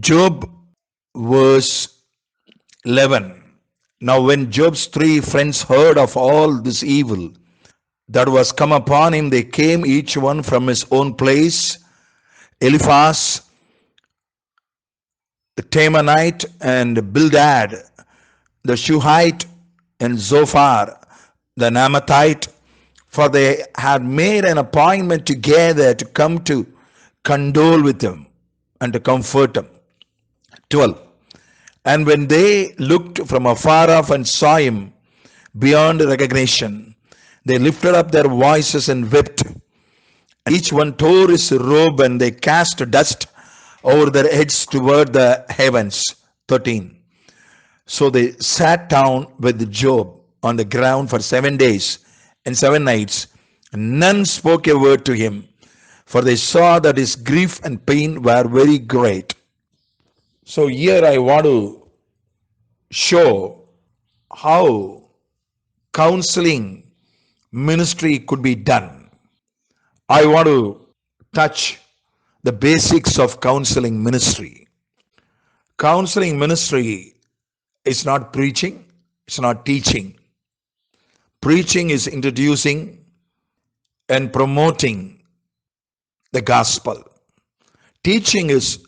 Job verse 11. Now when Job's three friends heard of all this evil that was come upon him, they came each one from his own place. Eliphaz the Temanite, and Bildad the Shuhite, and Zophar the Naamathite, for they had made an appointment together to come to condole with him and to comfort him. 12. And when they looked from afar off and saw him beyond recognition, they lifted up their voices and wept. And each one tore his robe, and they cast dust over their heads toward the heavens. 13. So they sat down with Job on the ground for 7 days and 7 nights. And none spoke a word to him, for they saw that his grief and pain were very great. So here I want to show how counseling ministry could be done. I want to touch the basics of counseling ministry. Counseling ministry is not preaching, it's not teaching. Preaching is introducing and promoting the gospel. Teaching is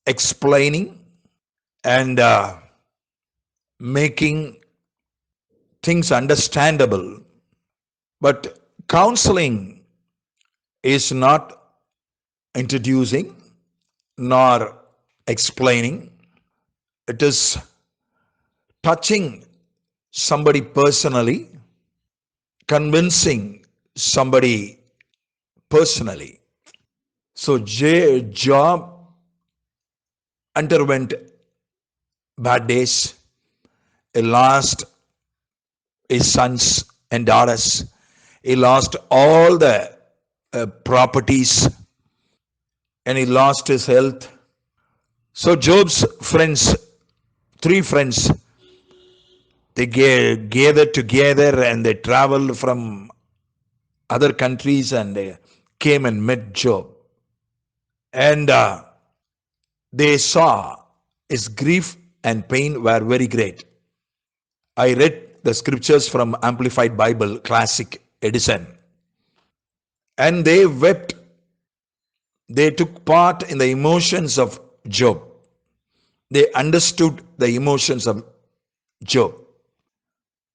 explaining and making things understandable. But counseling is not introducing nor explaining. It is touching somebody personally, convincing somebody personally. So Job underwent bad days. He lost his sons and daughters. He lost all the properties, and he lost his health. So Job's friends, three friends, they gathered together and they traveled from other countries and they came and met Job. And they saw his grief and pain were very great. I read the scriptures from Amplified Bible, Classic Edition. And they wept. They took part in the emotions of Job. They understood the emotions of Job.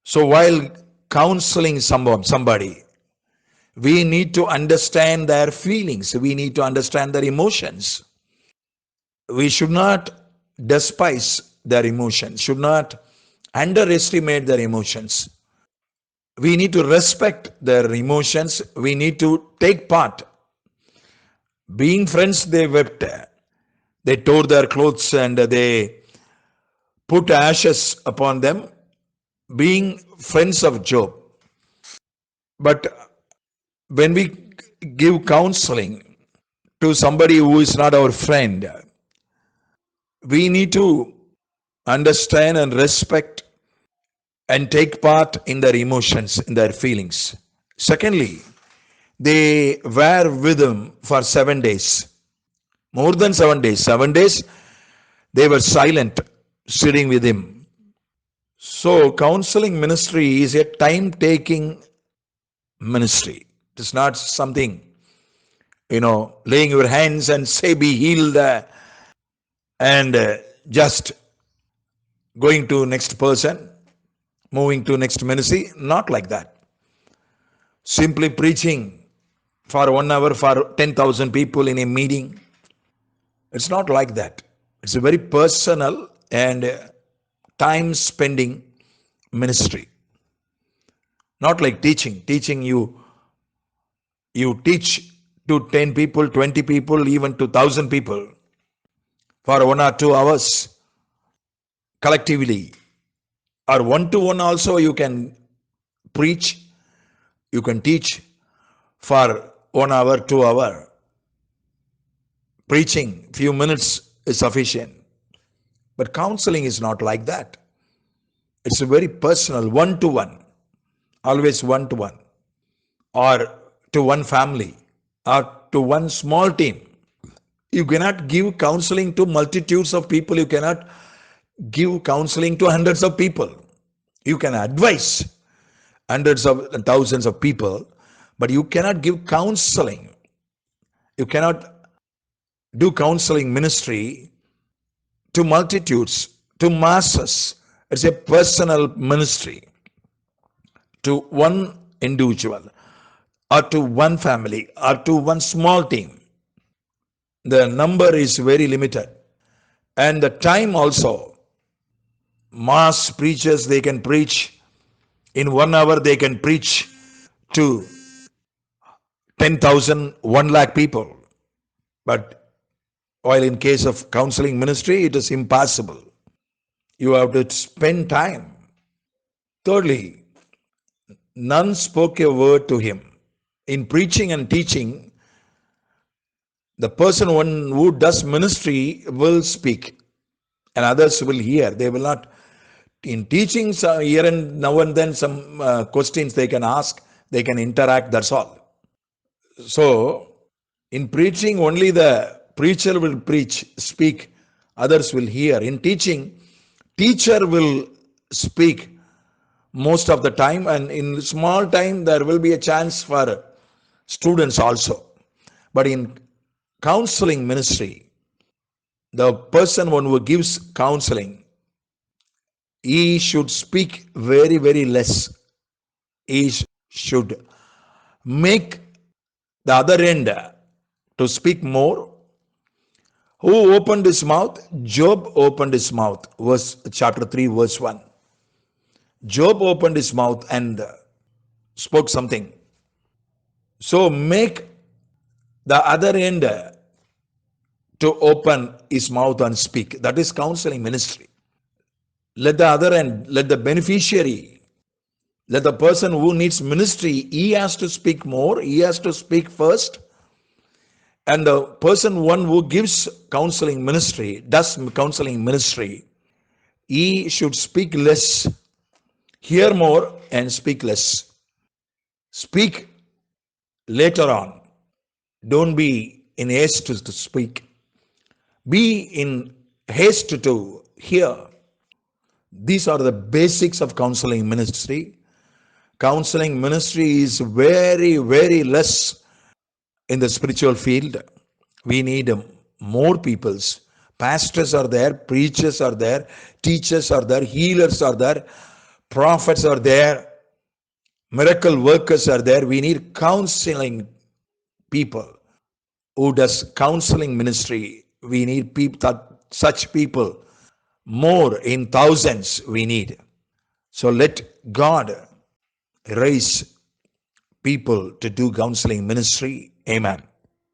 So while counseling somebody, we need to understand their feelings. We need to understand their emotions. We should not despise their emotions, should not underestimate their emotions. We need to respect their emotions. We need to take part. Being friends, they wept. They tore their clothes and they put ashes upon them, being friends of Job. But when we give counseling to somebody who is not our friend, we need to understand and respect and take part in their emotions, in their feelings. Secondly, they were with him for 7 days. More than 7 days. 7 days they were silent, sitting with him. So counseling ministry is a time-taking ministry. It is not something, laying your hands and say be healed and just going to next person, moving to next ministry. Not like that. Simply preaching for 1 hour for 10,000 people in a meeting. It's not like that. It's a very personal and time-spending ministry. Not like teaching. Teaching you teach to 10 people, 20 people, even to 1,000 people for 1 or 2 hours collectively. Or one-to-one also you can preach, you can teach for 1 hour, 2 hour. Preaching, few minutes is sufficient. But counseling is not like that. It's a very personal, one-to-one, always one-to-one, or to one family, or to one small team. You cannot give counseling to multitudes of people. You cannot give counseling to hundreds of people. You can advise hundreds of thousands of people, but you cannot give counseling. You cannot do counseling ministry to multitudes, to masses. It's a personal ministry to one individual or to one family or to one small team. The number is very limited. And the time also, mass preachers, they can preach in 1 hour, they can preach to 10,000, 1 lakh people. But while in case of counseling ministry, it is impossible. You have to spend time. Thirdly, none spoke a word to him. In preaching and teaching, the person who does ministry will speak and others will hear. They will not. In teaching, here and now and then some questions they can ask, they can interact, that's all. So, in preaching, only the preacher will preach, speak, others will hear. In teaching, teacher will speak most of the time, and in small time there will be a chance for students also. But in counseling ministry, the person who gives counseling, he should speak very, very less. He should make the other end to speak more. Who opened his mouth? Job opened his mouth. Chapter 3, verse 1. Job opened his mouth and spoke something. So make the other end to open his mouth and speak. That is counseling ministry. Let the other end, let the beneficiary, let the person who needs ministry, he has to speak more, he has to speak first. And the one who gives counseling ministry, does counseling ministry, he should speak less, hear more and speak less. Speak later on. Don't be in haste to speak. Be in haste to hear. These are the basics of counseling ministry. Counseling ministry is very, very less in the spiritual field. We need more peoples. Pastors are there, preachers are there, teachers are there, healers are there, prophets are there, miracle workers are there. We need counseling people who does counseling ministry. We need people, such people, more in thousands we need. So let God raise people to do counseling ministry. Amen.